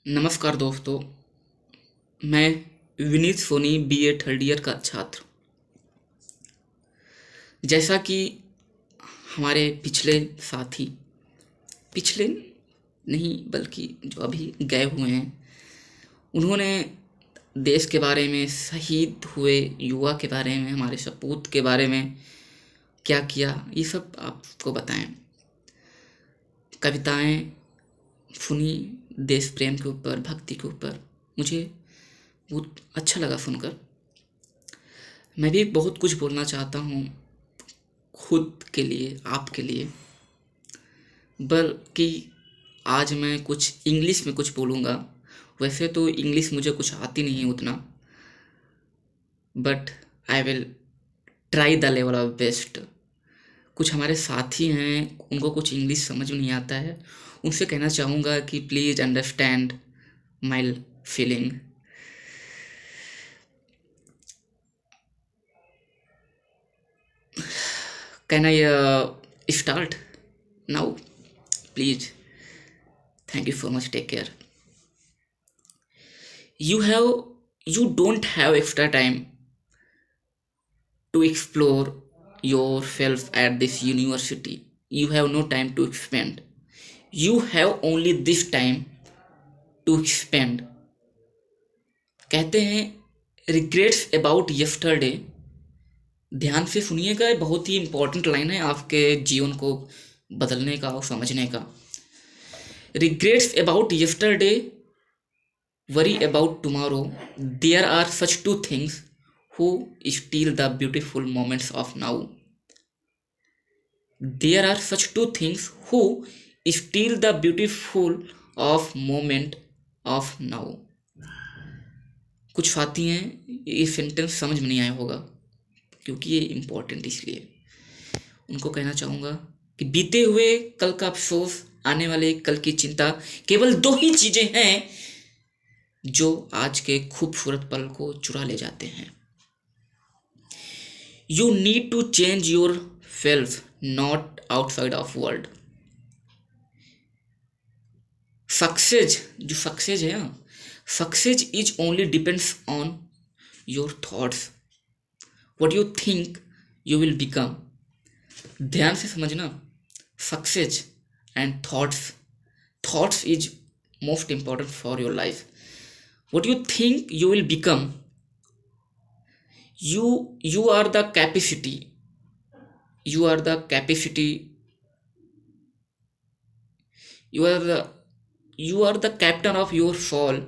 नमस्कार दोस्तों। मैं Vineet Soni BA third year का छात्र। जैसा कि हमारे पिछले साथी, पिछले नहीं बल्कि जो अभी गए हुए हैं, उन्होंने देश के बारे में, शहीद हुए युवा के बारे में, हमारे सपूत के बारे में क्या किया, ये सब आपको बताएं। कविताएं सुनी देश प्रेम के ऊपर, भक्ति के ऊपर। मुझे बहुत अच्छा लगा सुनकर। मैं भी बहुत कुछ बोलना चाहता हूँ खुद के लिए, आपके लिए, बल्कि आज मैं कुछ इंग्लिश में कुछ बोलूँगा। वैसे तो इंग्लिश मुझे कुछ आती नहीं है उतना, but I will try the level of best. कुछ हमारे साथी हैं, उनको कुछ इंग्लिश समझ में नहीं आता है, उनसे कहना चाहूँगा कि please understand my feeling. Can I start now please? Thank you so much. Take care. You have you don't have extra time to explore yourself at this university. You have no time to spend. You have only this time to spend. कहते हैं regrets about yesterday। ध्यान से सुनिएगा, ये बहुत ही important line है आपके जीवन को बदलने का और समझने का। Regrets about yesterday, worry about tomorrow. There are such two things who steal the beautiful moments of now. There are such two things who steal the beautiful of moment of now. कुछ साथी हैं, ये sentence समझ में नहीं आया होगा क्योंकि ये इम्पोर्टेंट, इसलिए उनको कहना चाहूँगा कि बीते हुए कल का अफसोस, आने वाले कल की चिंता, केवल दो ही चीज़ें हैं जो आज के खूबसूरत पल को चुरा ले जाते हैं। You need to change yourself, not outside of world. Success, जो सक्सेस है, success is only depends on your thoughts. What you think you will become. ध्यान से समझना, success and thoughts. Thoughts is most important for your life. What you think you will become, you are the capacity, you are the capacity, you are the captain of your soul,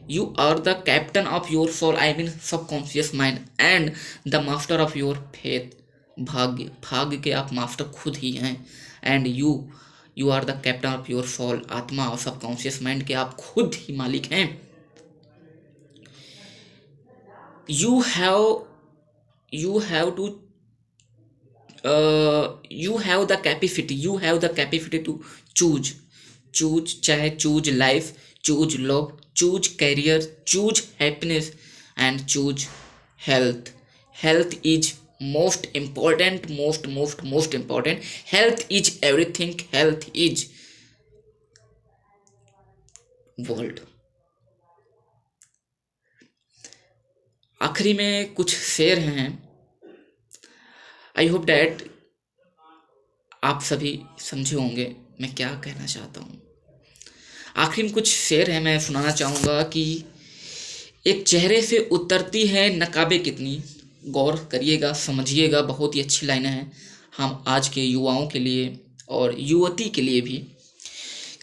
you are the captain of your soul, I mean subconscious mind, and the master of your faith। भाग्य के आप master खुद ही हैं। And you are the captain of your soul, आत्मा और subconscious mind के आप खुद ही मालिक हैं। you have you have to you have the capacity to choose, चाहे choose life, choose love, choose career, choose happiness, and choose health। Health is most important, most important। Health is everything, health is world। आखिरी में कुछ शेर हैं। I hope that आप सभी समझे होंगे मैं क्या कहना चाहता हूँ। आखिरी में कुछ शेर हैं, मैं सुनाना चाहूँगा कि एक चेहरे से उतरती है नकाबे कितनी। गौर करिएगा, समझिएगा, बहुत ही अच्छी लाइनें हैं हम आज के युवाओं के लिए और युवती के लिए भी।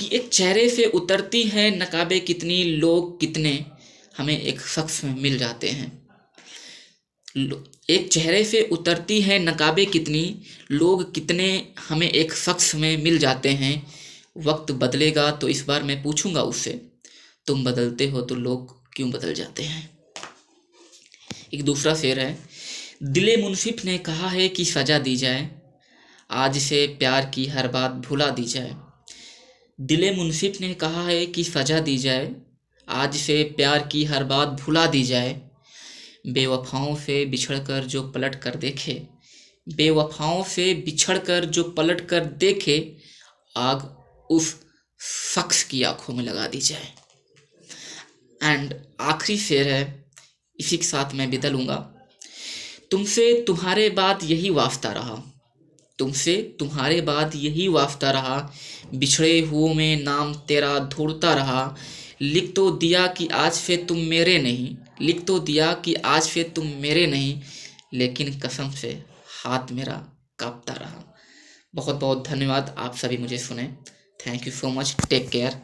कि एक चेहरे से उतरती है नकाबे कितनी, लोग कितने हमें एक शख्स में मिल जाते हैं। एक चेहरे से उतरती है नकाबे कितनी, लोग कितने हमें एक शख्स में मिल जाते हैं। वक्त बदलेगा तो इस बार मैं पूछूंगा उससे, तुम बदलते हो तो लोग क्यों बदल जाते हैं। एक दूसरा शेर है, दिले मुंसिफ ने कहा है कि सजा दी जाए, आज से प्यार की हर बात भुला दी जाए। दिले मुंसिफ ने कहा है कि सजा दी जाए, आज से प्यार की हर बात भुला दी जाए। बेवफाओं से बिछड़कर जो पलट कर देखे, बेवफाओं से बिछड़कर जो पलट कर देखे, आग उस शख्स की आंखों में लगा दी जाए। एंड आखिरी शेर है, इसी के साथ मैं विदा लूँगा। तुमसे तुम्हारे बाद यही वास्ता रहा, तुमसे तुम्हारे बाद यही वास्ता रहा, बिछड़े हुओं में नाम तेरा ढूंढता रहा। लिख तो दिया कि आज से तुम मेरे नहीं, लिख तो दिया कि आज से तुम मेरे नहीं, लेकिन कसम से हाथ मेरा कांपता रहा। बहुत बहुत धन्यवाद, आप सभी मुझे सुने। Thank you so much, take care.